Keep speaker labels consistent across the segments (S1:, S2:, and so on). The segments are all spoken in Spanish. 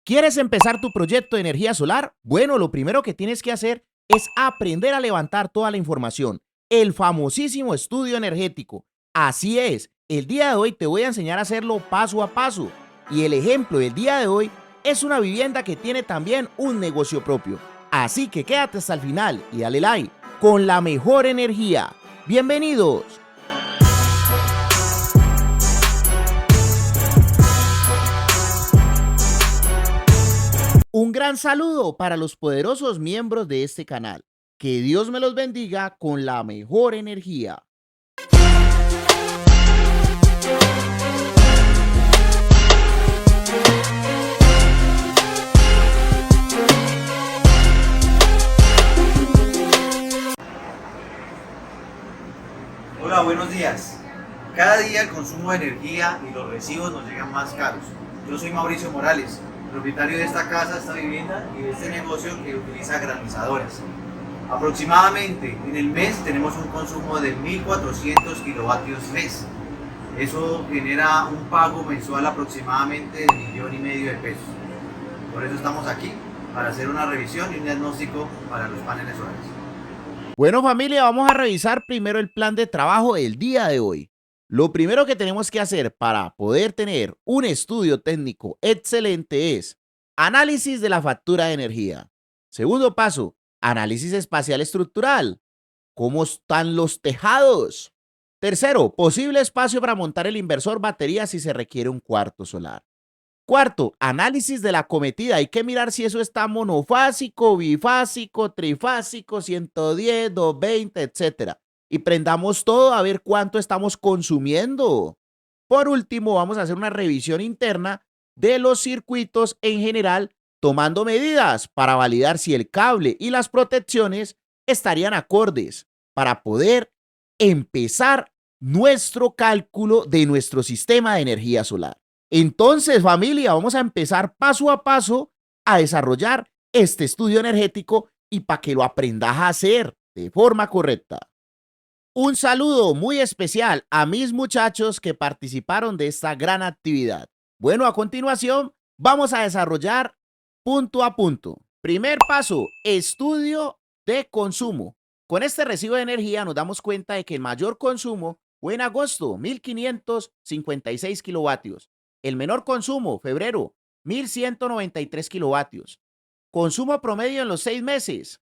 S1: ¿Quieres empezar tu proyecto de energía solar? Bueno, lo primero que tienes que hacer es aprender a levantar toda la información, el famosísimo estudio energético. Así es, el día de hoy te voy a enseñar a hacerlo paso a paso. Y el ejemplo del día de hoy es una vivienda que tiene también un negocio propio. Así que quédate hasta el final y dale like con la mejor energía. ¡Bienvenidos! Un gran saludo para los poderosos miembros de este canal. Que Dios me los bendiga con la mejor energía.
S2: Hola, buenos días. Cada día el consumo de energía y los recibos nos llegan más caros. Yo soy Mauricio Morales, propietario de esta casa, esta vivienda y de este negocio que utiliza granizadoras. Aproximadamente en el mes tenemos un consumo de 1.400 kilovatios mes. Eso genera un pago mensual aproximadamente de 1,5 millones de pesos. Por eso estamos aquí, para hacer una revisión y un diagnóstico para los paneles solares.
S1: Bueno, familia, vamos a revisar primero el plan de trabajo del día de hoy. Lo primero que tenemos que hacer para poder tener un estudio técnico excelente es análisis de la factura de energía. Segundo paso, análisis espacial estructural. ¿Cómo están los tejados? Tercero, posible espacio para montar el inversor batería si se requiere un cuarto solar. Cuarto, análisis de la acometida. Hay que mirar si eso está monofásico, bifásico, trifásico, 110, 220, etcétera. Y prendamos todo a ver cuánto estamos consumiendo. Por último, vamos a hacer una revisión interna de los circuitos en general, tomando medidas para validar si el cable y las protecciones estarían acordes para poder empezar nuestro cálculo de nuestro sistema de energía solar. Entonces, familia, vamos a empezar paso a paso a desarrollar este estudio energético y para que lo aprendas a hacer de forma correcta. Un saludo muy especial a mis muchachos que participaron de esta gran actividad. Bueno, a continuación vamos a desarrollar punto a punto. Primer paso, estudio de consumo. Con este recibo de energía nos damos cuenta de que el mayor consumo fue en agosto, 1.556 kilovatios. El menor consumo, febrero, 1.193 kilovatios. Consumo promedio en los 6 meses,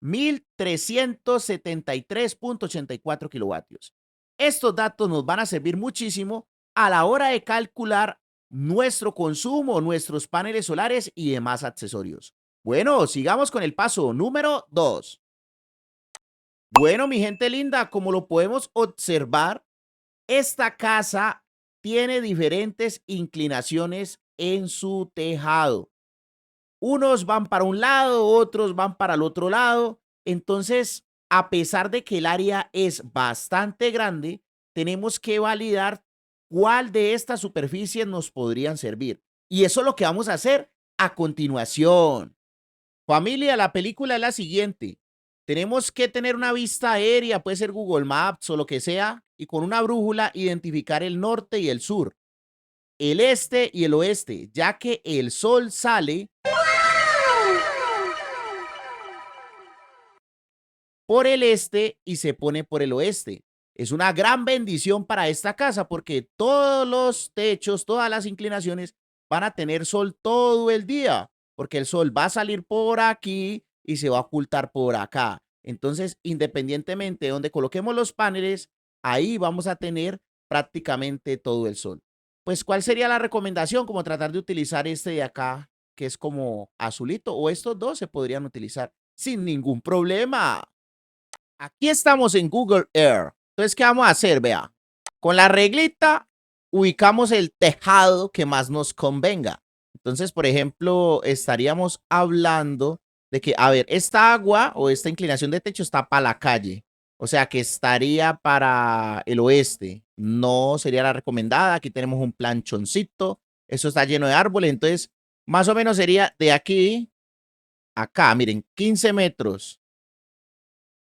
S1: 1.373.84 kilovatios. Estos datos nos van a servir muchísimo a la hora de calcular nuestro consumo, nuestros paneles solares y demás accesorios. Bueno, sigamos con el paso número 2. Bueno, mi gente linda, como lo podemos observar, esta casa tiene diferentes inclinaciones en su tejado. Unos van para un lado, otros van para el otro lado. Entonces, a pesar de que el área es bastante grande, tenemos que validar cuál de estas superficies nos podrían servir. Y eso es lo que vamos a hacer a continuación. Familia, la película es la siguiente. Tenemos que tener una vista aérea, puede ser Google Maps o lo que sea, y con una brújula identificar el norte y el sur, el este y el oeste, ya que el sol sale por el este y se pone por el oeste. Es una gran bendición para esta casa porque todos los techos, todas las inclinaciones van a tener sol todo el día, porque el sol va a salir por aquí y se va a ocultar por acá. Entonces, independientemente de donde coloquemos los paneles, ahí vamos a tener prácticamente todo el sol. Pues, ¿cuál sería la recomendación? Como tratar de utilizar este de acá, que es como azulito, o estos dos se podrían utilizar sin ningún problema. Aquí estamos en Google Earth. Entonces, ¿qué vamos a hacer? Vea, con la reglita ubicamos el tejado que más nos convenga. Entonces, por ejemplo, estaríamos hablando de que, a ver, esta agua o esta inclinación de techo está para la calle. O sea, que estaría para el oeste. No sería la recomendada. Aquí tenemos un planchoncito. Eso está lleno de árboles. Entonces, más o menos sería de aquí a acá. Miren, 15 metros.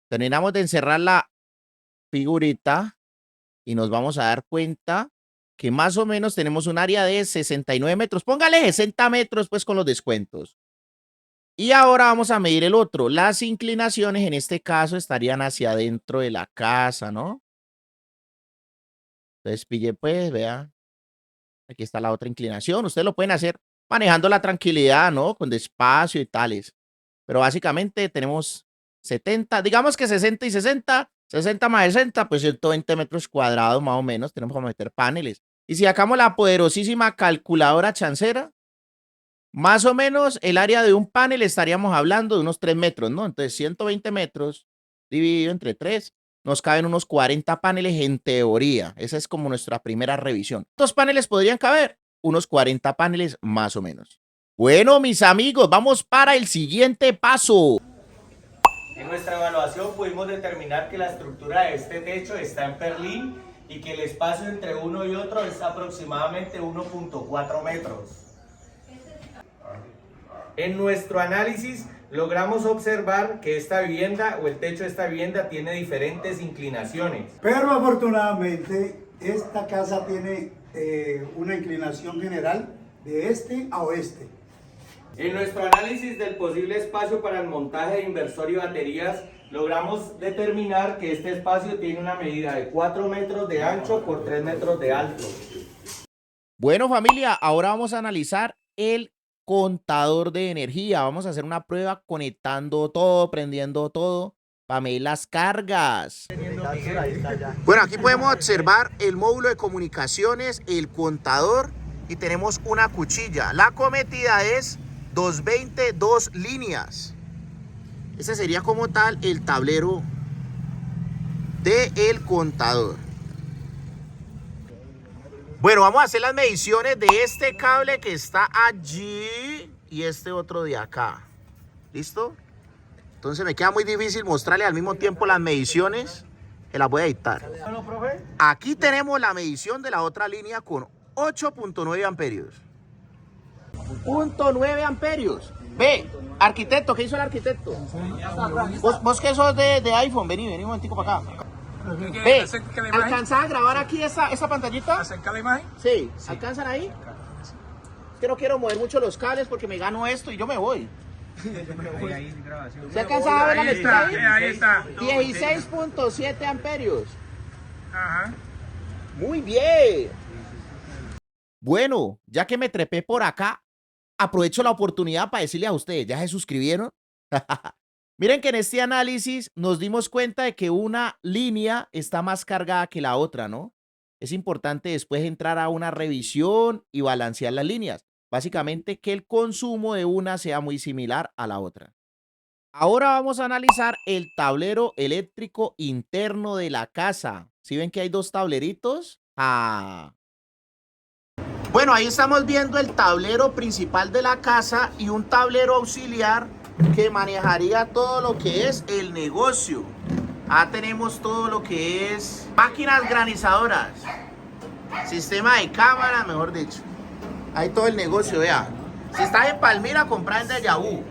S1: Terminamos de encerrar la figurita y nos vamos a dar cuenta que más o menos tenemos un área de 69 metros. Póngale 60 metros pues con los descuentos. Y ahora vamos a medir el otro. Las inclinaciones en este caso estarían hacia adentro de la casa, ¿no? Entonces pille pues, vea. Aquí está la otra inclinación. Ustedes lo pueden hacer manejando la tranquilidad, ¿no? Con despacio y tales. Pero básicamente tenemos 70, digamos que 60 y 60, 60 más 60, pues 120 metros cuadrados más o menos. Tenemos que meter paneles. Y si sacamos la poderosísima calculadora chancera, más o menos el área de un panel estaríamos hablando de unos 3 metros, ¿no? Entonces 120 metros dividido entre 3, nos caben unos 40 paneles en teoría. Esa es como nuestra primera revisión. ¿Cuántos paneles podrían caber? Unos 40 paneles más o menos. Bueno, mis amigos, vamos para el siguiente paso.
S3: En nuestra evaluación pudimos determinar que la estructura de este techo está en perlín y que el espacio entre uno y otro es aproximadamente 1.4 metros. En nuestro análisis logramos observar que esta vivienda o el techo de esta vivienda tiene diferentes inclinaciones.
S4: Pero afortunadamente esta casa tiene una inclinación general de este a oeste.
S3: En nuestro análisis del posible espacio para el montaje de inversor y baterías, logramos determinar que este espacio tiene una medida de 4 metros de ancho por 3 metros de alto.
S1: Bueno, familia, ahora vamos a analizar el contador de energía. Vamos a hacer una prueba conectando todo, prendiendo todo para medir las cargas. Bueno, aquí podemos observar el módulo de comunicaciones, el contador y tenemos una cuchilla. La cometida es 220, 2 líneas. Ese sería como tal el tablero del contador. Bueno, vamos a hacer las mediciones de este cable que está allí y este otro de acá. ¿Listo? Entonces me queda muy difícil mostrarle al mismo tiempo las mediciones, que las voy a editar. Aquí tenemos la medición de la otra línea con 8.9 amperios. 0.9 amperios. Ve, arquitecto, ¿qué hizo el arquitecto? Vos que sos de iPhone, vení un momentico para acá. Ve, ¿alcanzás a grabar aquí esa pantallita?
S5: ¿Acerca la imagen?
S1: Sí, ¿alcanzan ahí? Es que no quiero mover mucho los cables porque me gano esto y yo me voy. ¿Se alcanza a ver la lectura ahí?
S5: Ahí está.
S1: 16.7 amperios.
S5: Ajá.
S1: Muy bien. Bueno, ya que me trepé por acá, aprovecho la oportunidad para decirle a ustedes, ¿ya se suscribieron? Miren que en este análisis nos dimos cuenta de que una línea está más cargada que la otra, ¿no? Es importante después entrar a una revisión y balancear las líneas. Básicamente que el consumo de una sea muy similar a la otra. Ahora vamos a analizar el tablero eléctrico interno de la casa. ¿Sí ven que hay dos tableritos? Bueno, ahí estamos viendo el tablero principal de la casa y un tablero auxiliar que manejaría todo lo que es el negocio. Tenemos todo lo que es máquinas granizadoras, sistema de cámara, mejor dicho. Ahí todo el negocio, vea. Si estás en Palmira, compra en Dayabú.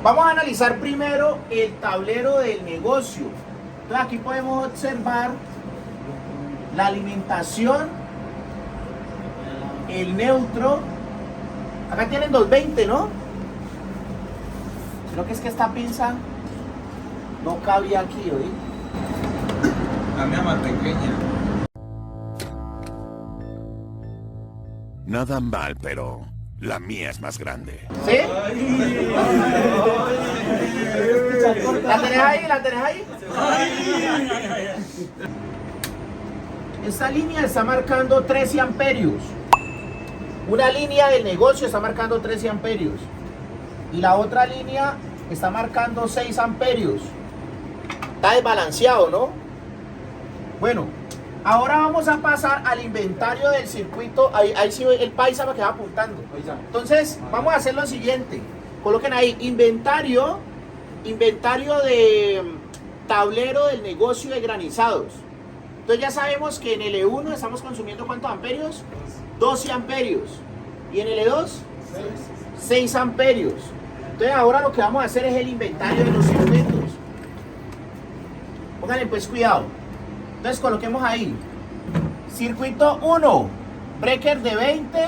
S1: Vamos a analizar primero el tablero del negocio. Entonces aquí podemos observar la alimentación, el neutro. Acá tienen 220, ¿no? Creo que es que esta pinza no cabía aquí, ¿oí?
S5: La mía más pequeña.
S6: Nada mal, pero la mía es más grande.
S1: ¿Sí? ¿La tenés ahí? ¿La tenés ahí? Esta línea está marcando 13 amperios. Una línea del negocio está marcando 13 amperios. Y la otra línea está marcando 6 amperios. Está desbalanceado, ¿no? Bueno, ahora vamos a pasar al inventario del circuito. Ahí sí el paisa me queda apuntando. Entonces, vamos a hacer lo siguiente. Coloquen ahí inventario de tablero del negocio de granizados. Entonces ya sabemos que en L1 estamos consumiendo ¿cuántos amperios? 12 amperios. Y en L2, 6 amperios. Entonces ahora lo que vamos a hacer es el inventario de los circuitos. Pónganle pues cuidado. Entonces coloquemos ahí Circuito 1, breaker de 20.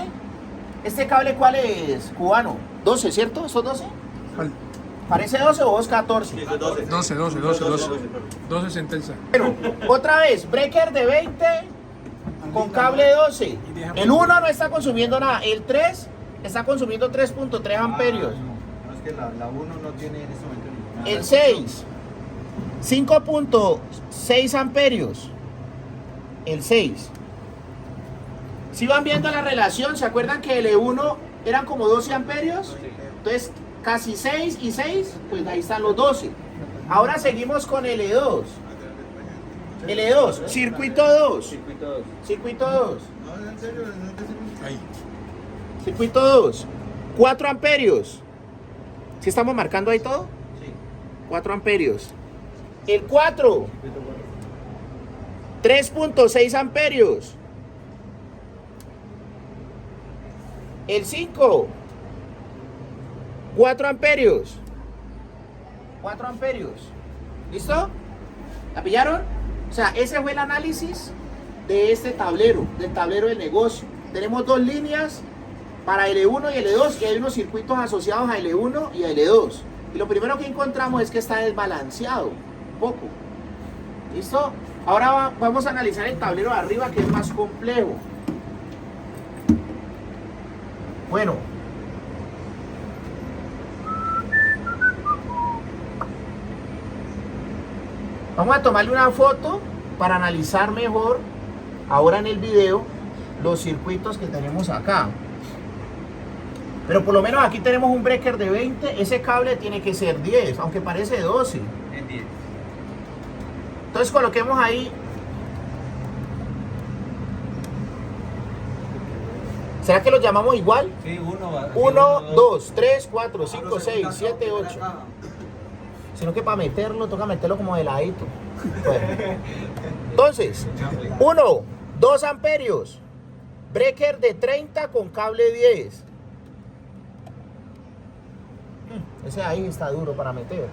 S1: ¿Este cable cuál es, cubano? 12, ¿cierto? ¿Estos 12?
S5: ¿Cuál?
S1: ¿Parece 12 o vos 14?
S5: 12 sentencia.
S1: Bueno, otra vez, breaker de 20 con cable 12. El 1 no está consumiendo nada, el 3 está consumiendo 3.3 amperios.
S2: No, es que la 1 no tiene en este momento ninguna.
S1: El 6, 5.6 amperios. El 6. Si van viendo la relación, ¿se acuerdan que el E1 eran como 12 amperios? Entonces, casi 6 y 6, pues ahí están los 12. Ahora seguimos con el E2. El E2, circuito 2. Circuito 2.
S5: Ahí.
S1: Circuito 2. 4 amperios. ¿Sí estamos marcando ahí todo?
S2: Sí.
S1: 4 amperios. El 4. 3.6 amperios. El 5. 4 amperios. 4 amperios. ¿Listo? ¿La pillaron? O sea, ese fue el análisis de este tablero, del tablero del negocio. Tenemos dos líneas para L1 y L2, y hay unos circuitos asociados a L1 y a L2. Y lo primero que encontramos es que está desbalanceado, un poco. ¿Listo? Ahora vamos a analizar el tablero de arriba, que es más complejo. Bueno. Vamos a tomarle una foto para analizar mejor, ahora en el video, los circuitos que tenemos acá. Pero por lo menos aquí tenemos un breaker de 20, ese cable tiene que ser 10, aunque parece 12.
S2: En 10.
S1: Entonces coloquemos ahí. ¿Será que los llamamos igual?
S2: Sí, 1,
S1: 1, 2, 3, 4, 5, 6, 7, 8. Sino que para meterlo, toca meterlo como de ladito. Bueno. Entonces, 1, 2 amperios. Breaker de 30 con cable 10. Ese ahí está duro para meter.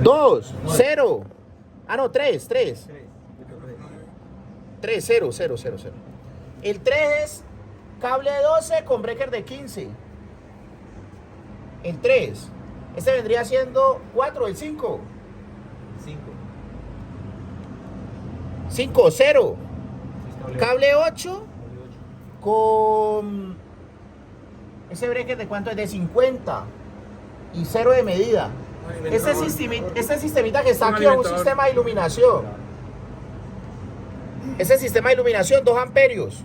S1: Dos, 0. Ah, no, 3. 3, 0, 0, 0, 0. El 3 es cable 12 con breaker de 15. El 3. Este vendría siendo 4, el 5. 5, 0. Cable 8 con ese breaker de cuánto es, de 50 y 0 de medida. Este sistemita que está aquí es un sistema de iluminación. Este sistema de iluminación, 2 amperios.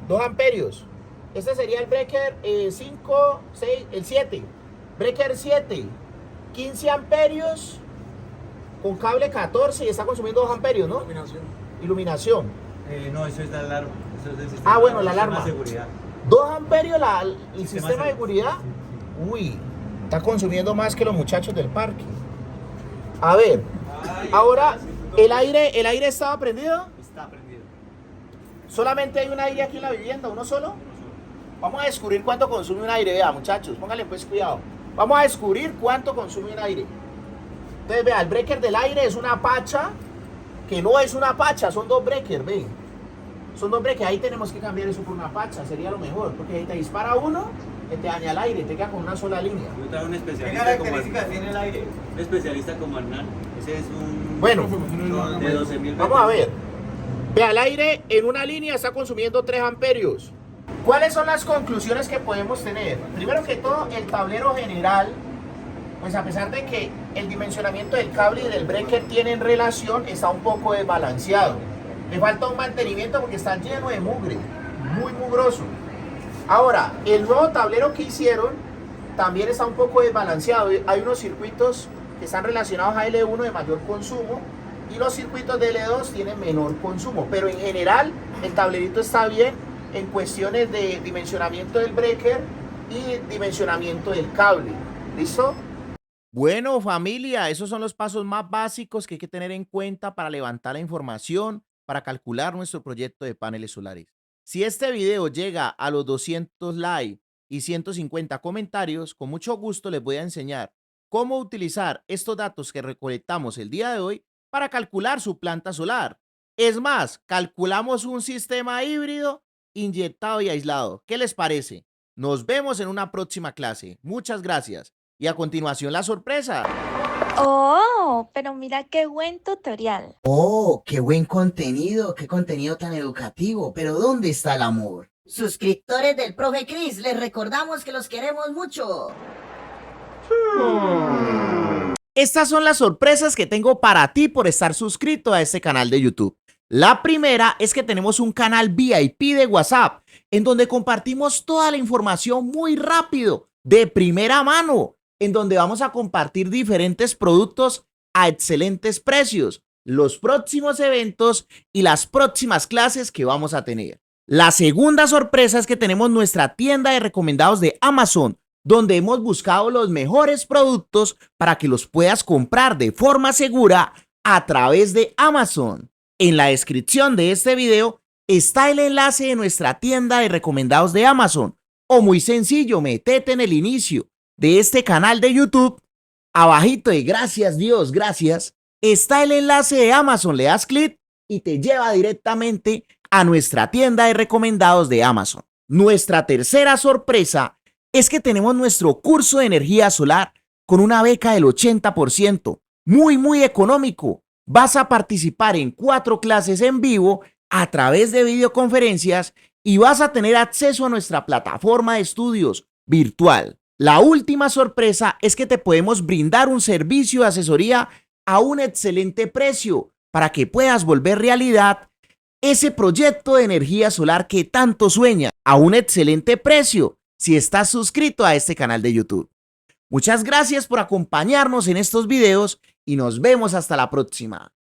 S1: 2 amperios. Este sería el breaker 5, 6, el 7. Breaker 7, 15 amperios con cable 14 y está consumiendo 2 amperios, ¿no? Iluminación.
S2: No, eso es la alarma. Eso es el sistema,
S1: Ah, bueno, la alarma.
S2: de seguridad.
S1: 2 amperios el sistema de seguridad. Uy, está consumiendo más que los muchachos del parque. A ver, ahora el aire estaba prendido.
S2: Está prendido.
S1: Solamente hay un aire aquí en la vivienda, uno solo. Vamos a descubrir cuánto consume un aire. Vea, muchachos, pónganle pues cuidado. Vamos a descubrir cuánto consume un aire. Entonces, vea, el breaker del aire es una pacha, que no es una pacha, son 2 breakers, ve. Son 2 breakers, ahí tenemos que cambiar eso por una pacha, sería lo mejor, porque si te dispara uno, te daña el aire, te queda con una sola línea.
S7: Yo traigo un
S2: ¿Qué
S7: especialista
S2: características tiene el aire?
S7: un especialista como Hernán. Ese es un
S1: Bueno,
S7: de 12.000.
S1: vamos a ver. Vea, el aire en una línea está consumiendo 3 amperios. ¿Cuáles son las conclusiones que podemos tener? Primero que todo, el tablero general, pues a pesar de que el dimensionamiento del cable y del breaker tienen relación, está un poco desbalanceado. Le falta un mantenimiento porque está lleno de mugre, muy mugroso. Ahora, el nuevo tablero que hicieron también está un poco desbalanceado. Hay unos circuitos que están relacionados a L1 de mayor consumo y los circuitos de L2 tienen menor consumo. Pero en general, el tablerito está bien en cuestiones de dimensionamiento del breaker y dimensionamiento del cable. ¿Listo? Bueno, familia, esos son los pasos más básicos que hay que tener en cuenta para levantar la información, para calcular nuestro proyecto de paneles solares. Si este video llega a los 200 likes y 150 comentarios, con mucho gusto les voy a enseñar cómo utilizar estos datos que recolectamos el día de hoy para calcular su planta solar. Es más, calculamos un sistema híbrido inyectado y aislado. ¿Qué les parece? Nos vemos en una próxima clase. Muchas gracias. Y a continuación la sorpresa.
S8: Oh, pero mira qué buen tutorial.
S9: Oh, qué buen contenido, qué contenido tan educativo, pero ¿dónde está el amor? Suscriptores del Profe Cris, les recordamos que los queremos mucho.
S1: Estas son las sorpresas que tengo para ti por estar suscrito a este canal de YouTube. La primera es que tenemos un canal VIP de WhatsApp en donde compartimos toda la información muy rápido, de primera mano, en donde vamos a compartir diferentes productos a excelentes precios, los próximos eventos y las próximas clases que vamos a tener. La segunda sorpresa es que tenemos nuestra tienda de recomendados de Amazon, donde hemos buscado los mejores productos para que los puedas comprar de forma segura a través de Amazon. En la descripción de este video está el enlace de nuestra tienda de recomendados de Amazon, o muy sencillo, metete en el inicio de este canal de YouTube, abajito de gracias Dios, gracias, está el enlace de Amazon, le das clic y te lleva directamente a nuestra tienda de recomendados de Amazon. Nuestra tercera sorpresa es que tenemos nuestro curso de energía solar con una beca del 80%, muy económico. Vas a participar en 4 clases en vivo a través de videoconferencias y vas a tener acceso a nuestra plataforma de estudios virtual. La última sorpresa es que te podemos brindar un servicio de asesoría a un excelente precio para que puedas volver realidad ese proyecto de energía solar que tanto sueñas a un excelente precio si estás suscrito a este canal de YouTube. Muchas gracias por acompañarnos en estos videos y nos vemos hasta la próxima.